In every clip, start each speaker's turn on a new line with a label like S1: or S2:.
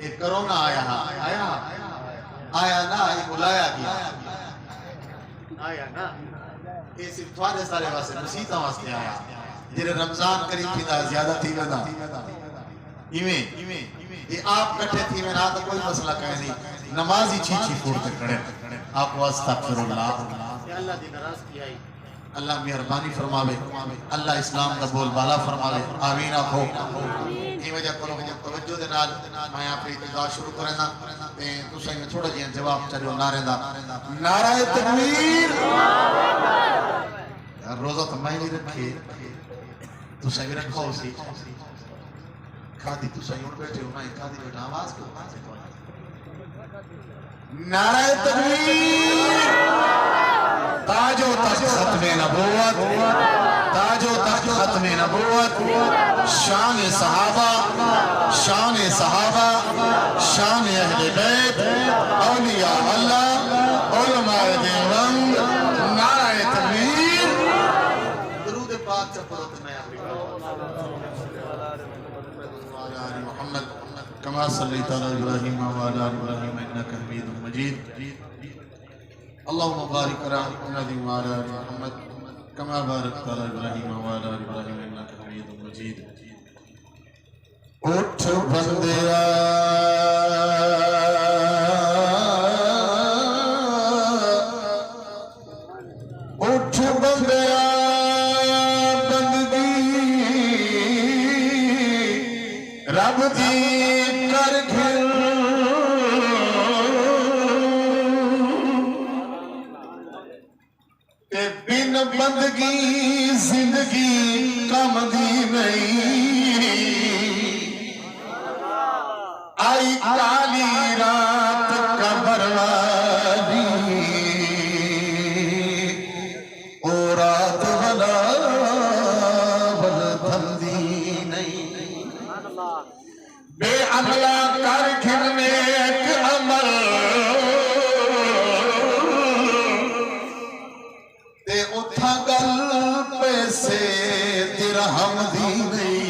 S1: ये कोरोना आया आया आया ना, ये बुलाया गया आया ना, ये सिर्फ थोड़े सारे वास्ते मुसीबत वास्ते आया। जेरे रमजान करीब थी ना ज्यादा थी ना इवें ये आप कट्ठे थी में ना तो कोई मसला कहे नहीं, नमाजी चीची फूट खड़े आप अस्तगफिरुल्लाह। अल्लाह दी नाराजगी आई, अल्लाह मेहरबानी फरमावे, अल्लाह इस्लाम का बोल बाला फरमावे। आमीन आखो। ये वजह करो तवज्जो दे नाल मैं आप इब्तिदा शुरू करना ते तुसां में थोड़ा जिहा जवाब चलो नारे दा। नारा तकबीर। यार रोजा तो मैं नहीं रखे, तुसां भी रखो सी खादी, तुसां उठ बैठे हो ना खादी बेटा आवाज को। नारा तकबीर। ताजो तख्त खत्मे नबूवत, ताजो तख्त खत्मे नबूवत, शान सहाबा, शान सहाबा, शान अहले बैत, औलिया अल्लाह, उलमाए देवबंद। नारा तकबीर। दुरूद पाक चपरो तो मैं मोहम्मद कमा सल्लैता अला इब्राहीम व अला आलि इब्राहीम इन्नका हमीदुम मजीद। अल्लाहुम्मा बारिक अला मुहम्मद व अला आलि मुहम्मद कमा बारकता अला इब्राहीम व अला आलि इब्राहीम इन्नका हमीदुम मजीद। उठ बंदिया उठ बंदिया बंदगी रब दी कर घिर, बिन बंदगी जिंदगी कम दी नहीं। आई काली रात कबर वाली, ओ रात भला बलदी नहीं। बेअमला कर घिरने एक अमल, उठा गल पैसे दिरहम दी नहीं।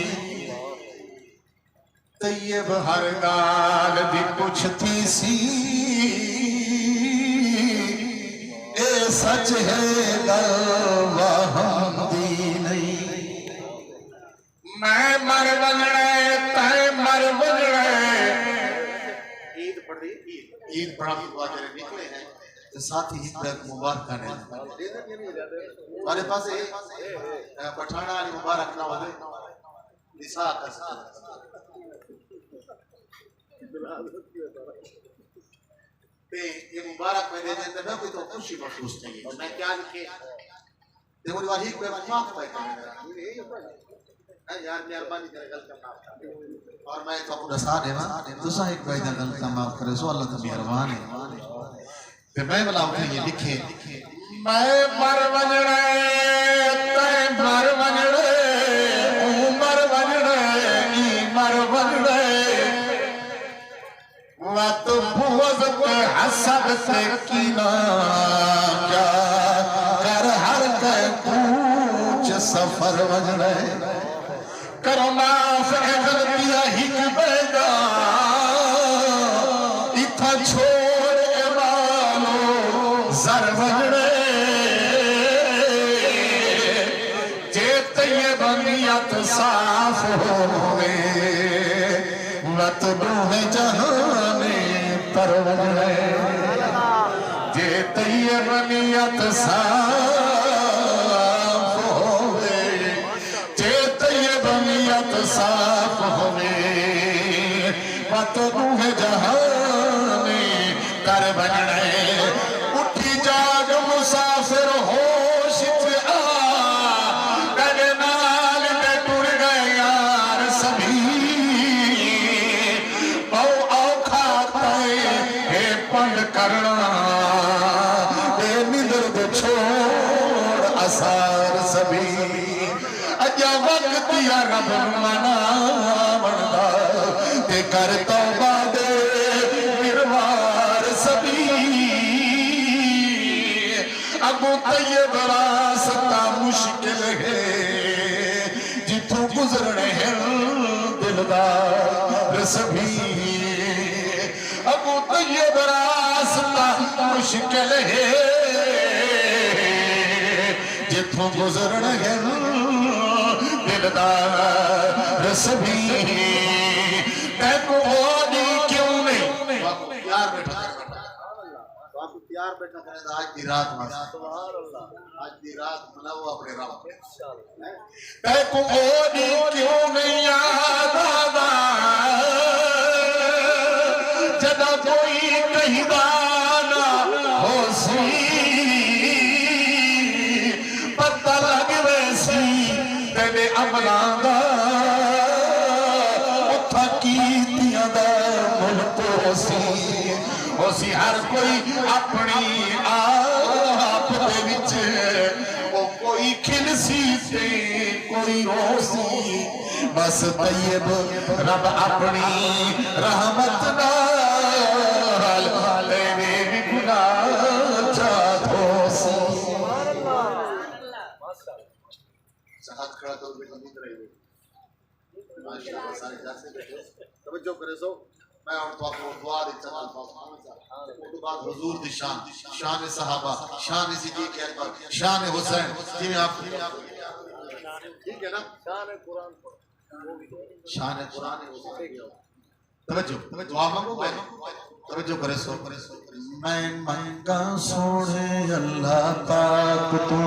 S1: तैयब हर गाल दी पुछती सी, ए सच है गल वहम दी नहीं। मैं मर वजड़े तय मर वजड़े। ईद पढ़ी, ईद पढ़ा निकले हैं तो साथ ही मुबारक ने हमारे पास पठाना वाली मुबारक ना हो निसा का ये मुबारक में दे देते ना कोई तो खुशी महसूस चाहिए। मैं क्या लिखे देखो वाही पे माफ पाए यार मेहरबानी करे गलत माफ कर। और मैं तो अपना साथ है ना दूसरा एक भाई दा गलत माफ करे सो अल्लाह तो मेहरबान है। ते मैं वाला ये लिखे मैं मर वजड़े तय मर वजड़े, उमर वजड़े ई मर वजड़े। वत बुग़्ज़ ते हसद से कीना क्या कर हर के पूछ सफर वजड़े। करो माफ ए गलतियां हिक बेगा इथा छोड़ सर वजड़े। जे तैयब नियत साफ होवे वत दूहे जहाने पर वजड़े। जे तैयब नियत साफ होवे, जे तैयब नियत साफ होवे वत दूहे जहाने कर वजड़े। जाग मुसाफिर होश आ तेरे नाल ते टुर गए यार सभी। बहु औखा तय हे पंड करना ते निंदर दे छोड़ असार सभी। अजा वक्त या रब मना बनदा ते कर तौबा दे निर्वार सभी। अबू तैयब रास्ता मुश्किल है जिथों गुजरने हैं दिलदार सभी। ये रास्ता मुश्किल है जिथों गुजरन है दिलदार सभी तैको क्यों नहीं प्यार बैठा प्यार बैठा करे आज दी रात आज दी रात मनाओ अपने रब तैको क्यों नहीं याद आता जदा कोई कहिदा ना हो सी पता लग वैसी तेरे अमलां दा उथा कीतियां दा मुल्क होसी हर कोई अपनी आप दे विच ओ कोई खिलसी ते कोई रोसी बस तैयब रब अपनी रहमत नाल तेरे भी गुनाह चाथोसी साथ खड़ा करो बेटा नींद रही माशाअल्लाह सारे जैसे बैठे तवज्जो करे सो मैं और तो आपको दुआ दे चला उसके बाद हुजूर दी शान सहाबा शान सिद्दीक अकबर शान हुसैन जिन्हें आप ठीक है ना शान कुरान तवज्जो दुआ मांगो तवज्जो करे सो मैं मंगा सोने अल्लाह पाक तू